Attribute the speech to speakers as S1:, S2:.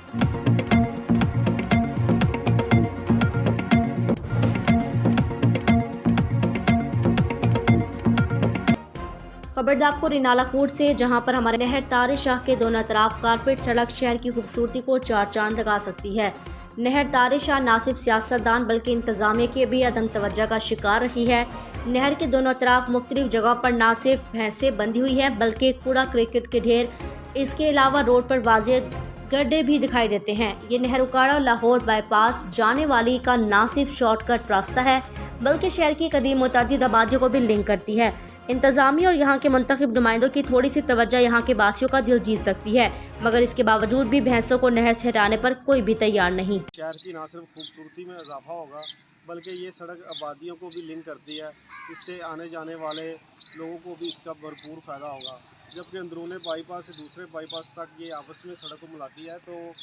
S1: खबर आपको रिनाला कोट से, जहां पर हमारे नहर तारे शाह के दोनों तरफ कारपेट सड़क शहर की खूबसूरती को चार चांद लगा सकती है। नहर तारे शाह ना सिर्फ सियासतदान बल्कि इंतजामिया की भी अदम तवज्जो का शिकार रही है। नहर के दोनों तरफ मुख्तलिफ जगह पर न सिर्फ भैंसें बंधी हुई है बल्कि कूड़ा क्रिकेट के ढेर, इसके अलावा रोड पर वाज़ेह गड्ढे भी दिखाई देते हैं। ये नहर उकाड़ा लाहौर बाईपास जाने वाली का न सिर्फ शॉर्टकट रास्ता है बल्कि शहर की कदीम मुतअद्दिद आबादियों को भी लिंक करती है। इंतजामिया और यहाँ के मुंतखब नुमाइंदों की थोड़ी सी तवज्जो यहाँ के बासियों का दिल जीत सकती है, मगर इसके बावजूद भी भैंसों को नहर से हटाने पर कोई भी तैयार नहीं।
S2: शहर की ना सिर्फ खूबसूरती में इजाफा होगा बल्कि ये सड़क आबादियों को भी लिंक करती है। इससे आने जाने वाले लोगों को भी इसका भरपूर फ़ायदा होगा। जबकि अंदरूनी बाईपास से दूसरे बाईपास तक ये आपस में सड़क को मिलाती है, तो